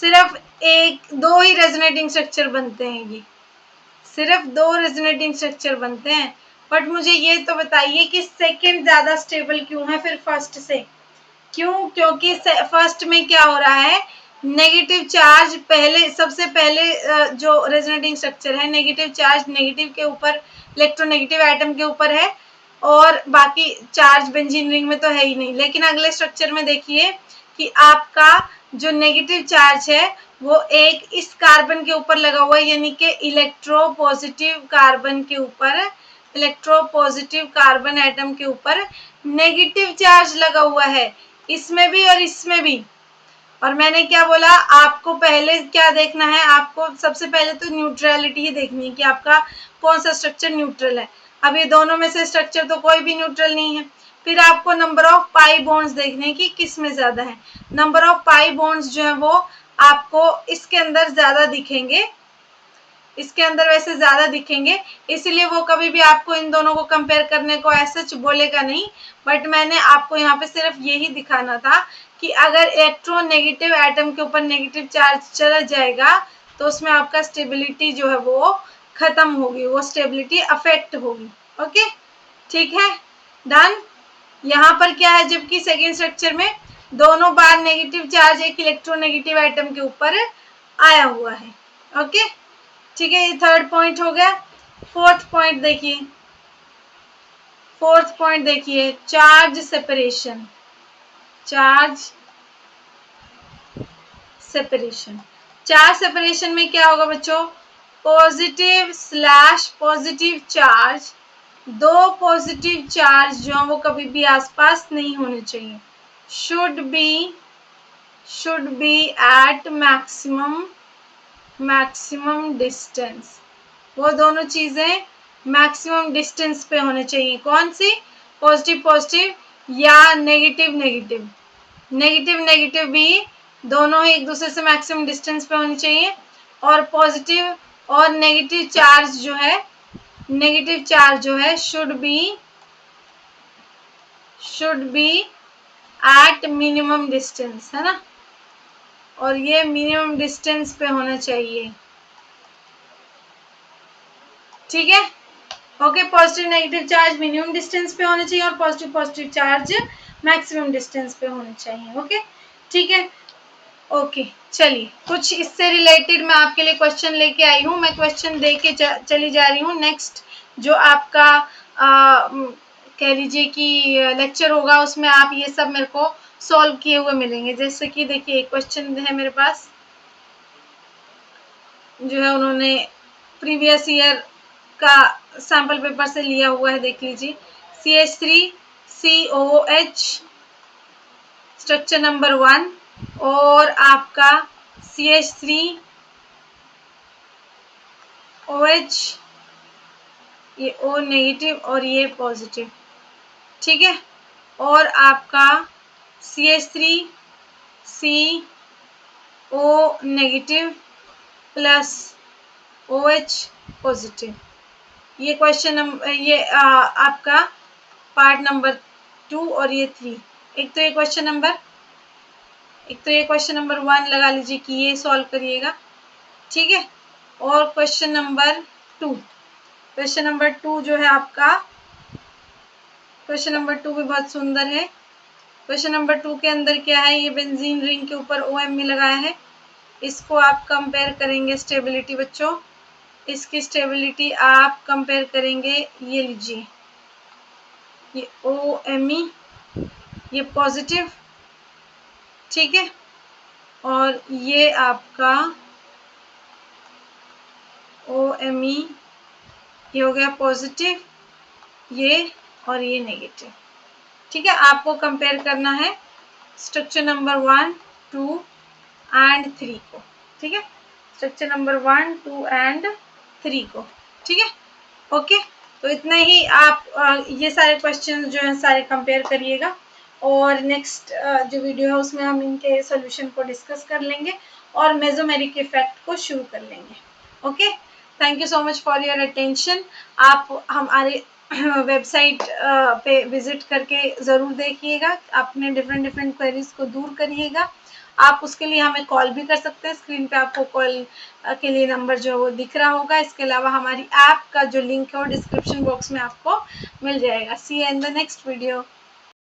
सिर्फ एक दो ही रेजोनेटिंग स्ट्रक्चर बनते हैं, ये सिर्फ दो रेजोनेटिंग स्ट्रक्चर बनते हैं। बट मुझे ये तो बताइए कि सेकंड ज्यादा स्टेबल क्यों है फिर फर्स्ट से? क्यों? क्योंकि फर्स्ट में क्या हो रहा है, नेगेटिव चार्ज पहले, सबसे पहले जो रेजोनेटिंग स्ट्रक्चर है, नेगेटिव चार्ज नेगेटिव के ऊपर, इलेक्ट्रोनेगेटिव एटम के ऊपर है, और बाकी चार्ज बेंजीन रिंग में तो है ही नहीं। लेकिन अगले स्ट्रक्चर में देखिए कि आपका जो नेगेटिव चार्ज है वो एक इस कार्बन के ऊपर लगा हुआ है, यानी कि इलेक्ट्रोपॉजिटिव कार्बन के ऊपर, इलेक्ट्रोपॉजिटिव कार्बन एटम के ऊपर नेगेटिव चार्ज लगा हुआ है, इसमें भी और इसमें भी। और मैंने क्या बोला, आपको पहले क्या देखना है, आपको सबसे पहले तो न्यूट्रलिटी ही देखनी है कि आपका कौन सा स्ट्रक्चर न्यूट्रल है। अब ये दोनों में से स्ट्रक्चर तो कोई भी न्यूट्रल नहीं है। फिर आपको नंबर ऑफ पाई बॉन्ड्स देखने हैं कि किस में ज्यादा है। नंबर ऑफ पाई बॉन्ड्स जो है वो आपको इसके अंदर ज्यादा दिखेंगे, इसके अंदर वैसे ज्यादा दिखेंगे, इसलिए वो कभी भी आपको इन दोनों को कंपेयर करने को ऐसा बोलेगा नहीं। बट मैंने आपको यहाँ पे सिर्फ यही दिखाना था कि अगर इलेक्ट्रॉन नेगेटिव एटम के ऊपर नेगेटिव चार्ज चला जाएगा तो उसमें आपका स्टेबिलिटी जो है वो खत्म होगी, वो स्टेबिलिटी अफेक्ट होगी। ओके, ठीक है, डन। यहाँ पर क्या है, जबकि सेकेंड स्ट्रक्चर में दोनों बार नेगेटिव चार्ज एक इलेक्ट्रोनेगेटिव एटम के ऊपर आया हुआ है। ओके, ठीक है, ये थर्ड पॉइंट हो गया। फोर्थ पॉइंट देखिए, फोर्थ पॉइंट देखिए, charge separation, charge separation. Charge separation में क्या होगा बच्चों, पॉजिटिव स्लैश पॉजिटिव चार्ज, दो पॉजिटिव चार्ज जो है वो कभी भी आसपास नहीं होने चाहिए, should be at maximum distance. वो दोनों चीजें मैक्सिमम डिस्टेंस पे होने चाहिए। कौन सी? पॉजिटिव पॉजिटिव या नेगेटिव नेगेटिव, नेगेटिव नेगेटिव भी दोनों ही एक दूसरे से मैक्सिमम डिस्टेंस पे होनी चाहिए। और पॉजिटिव और नेगेटिव चार्ज जो है, नेगेटिव चार्ज जो है should be at minimum distance, है ना, और ये मिनिमम डिस्टेंस पे होना चाहिए। ठीक है, okay, positive negative charge minimum distance पे होने चाहिए और positive positive charge maximum distance पे होने चाहिए। ओके, ठीक है, ओके, चलिए कुछ इससे रिलेटेड मैं आपके लिए क्वेश्चन लेके आई हूँ, मैं क्वेश्चन दे के चली जा रही हूँ। नेक्स्ट जो आपका कह लीजिए कि लेक्चर होगा उसमें आप ये सब मेरे को सॉल्व किए हुए मिलेंगे। जैसे कि देखिए एक क्वेश्चन है मेरे पास, जो है उन्होंने प्रीवियस ईयर का सैंपल पेपर से लिया हुआ है, देख लीजिए। CH3COOH स्ट्रक्चर नंबर 1 और आपका CH3OH, ये O नेगेटिव और ये पॉजिटिव, ठीक है। और आपका CH3CO negative plus OH positive. ये क्वेश्चन नंबर, ये आपका पार्ट नंबर 2 और ये 3। एक तो ये क्वेश्चन नंबर 1 लगा लीजिए कि ये सॉल्व करिएगा, ठीक है। और क्वेश्चन नंबर 2 जो है आपका, क्वेश्चन नंबर 2 भी बहुत सुंदर है। क्वेश्चन नंबर 2 के अंदर क्या है, ये बेंजीन रिंग के ऊपर OMe लगाया है, इसको आप कंपेयर करेंगे स्टेबिलिटी बच्चों, इसकी स्टेबिलिटी आप कंपेयर करेंगे, ये लीजिए ये OMe, ये पॉजिटिव, ठीक है, और ये आपका OMe, ये हो गया पॉजिटिव, ये और ये नेगेटिव, ठीक है। आपको कंपेयर करना है स्ट्रक्चर नंबर 1, 2 एंड 3 को, ठीक है, स्ट्रक्चर नंबर 1, 2 एंड 3 को, ठीक है, ओके। तो इतना ही आप ये सारे क्वेश्चन जो है सारे कंपेयर करिएगा, और नेक्स्ट जो वीडियो है उसमें हम इनके सॉल्यूशन को डिस्कस कर लेंगे और मेसोमेरिक इफेक्ट को शुरू कर लेंगे। Okay, thank you so much for your attention. आप हमारे वेबसाइट पे विजिट करके ज़रूर देखिएगा, अपने डिफरेंट डिफरेंट क्वेरीज को दूर करिएगा। आप उसके लिए हमें कॉल भी कर सकते हैं, स्क्रीन पे आपको कॉल के लिए नंबर जो है वो दिख रहा होगा। इसके अलावा हमारी ऐप का जो लिंक है वो डिस्क्रिप्शन बॉक्स में आपको मिल जाएगा। See you in the next video.